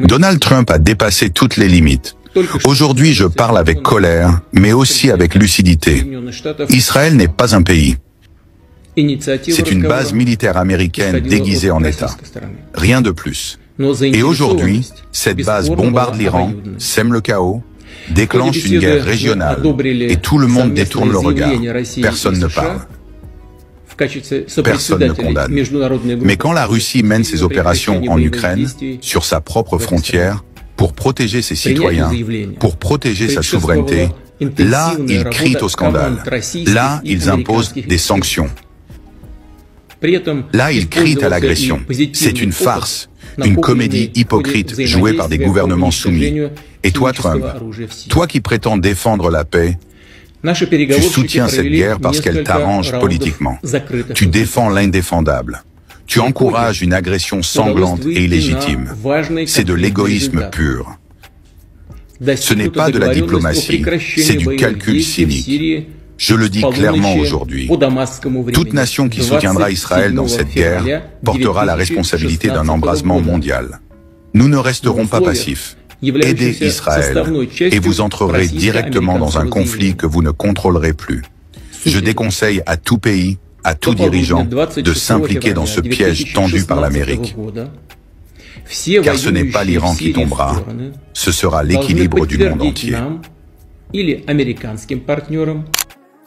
Donald Trump a dépassé toutes les limites. Aujourd'hui, je parle avec colère, mais aussi avec lucidité. Israël n'est pas un pays. C'est une base militaire américaine déguisée en État. Rien de plus. Et aujourd'hui, cette base bombarde l'Iran, sème le chaos, déclenche une guerre régionale, et tout le monde détourne le regard. Personne ne parle. Personne ne condamne. Mais quand la Russie mène ses opérations en Ukraine, sur sa propre frontière, pour protéger ses citoyens, pour protéger sa souveraineté, là, ils crient au scandale. Là, ils imposent des sanctions. Là, ils crient à l'agression. C'est une farce, une comédie hypocrite jouée par des gouvernements soumis. Et toi, Trump, toi qui prétends défendre la paix, tu soutiens cette guerre parce qu'elle t'arrange politiquement. Tu défends l'indéfendable. Tu encourages une agression sanglante et illégitime. C'est de l'égoïsme pur. Ce n'est pas de la diplomatie, c'est du calcul cynique. Je le dis clairement aujourd'hui. Toute nation qui soutiendra Israël dans cette guerre portera la responsabilité d'un embrasement mondial. Nous ne resterons pas passifs. Aidez Israël et vous entrerez directement dans un conflit que vous ne contrôlerez plus. Je déconseille à tout pays, à tout dirigeant, de s'impliquer dans ce piège tendu par l'Amérique. Car ce n'est pas l'Iran qui tombera, ce sera l'équilibre du monde entier.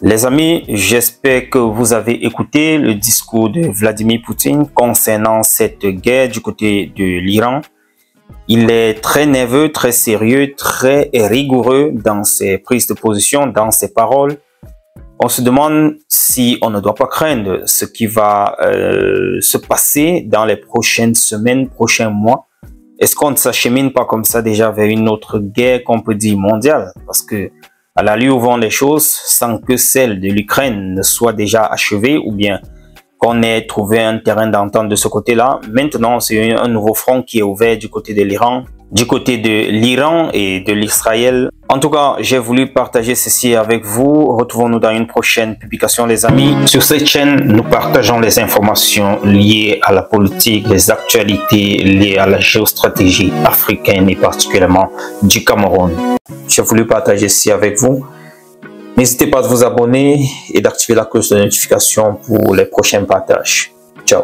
Les amis, j'espère que vous avez écouté le discours de Vladimir Poutine concernant cette guerre du côté de l'Iran. Il est très nerveux, très sérieux, très rigoureux dans ses prises de position, dans ses paroles. On se demande si on ne doit pas craindre ce qui va se passer dans les prochaines semaines, prochains mois. Est-ce qu'on ne s'achemine pas comme ça déjà vers une autre guerre qu'on peut dire mondiale? Parce que à l'allure où vont les choses, sans que celle de l'Ukraine ne soit déjà achevée ou bien qu'on ait trouvé un terrain d'entente de ce côté-là. Maintenant, c'est un nouveau front qui est ouvert du côté de l'Iran, du côté de l'Iran et de l'Israël. En tout cas, j'ai voulu partager ceci avec vous. Retrouvons-nous dans une prochaine publication, les amis. Sur cette chaîne, nous partageons les informations liées à la politique, les actualités liées à la géostratégie africaine et particulièrement du Cameroun. J'ai voulu partager ceci avec vous. N'hésitez pas à vous abonner et d'activer la cloche de notification pour les prochains partages. Ciao.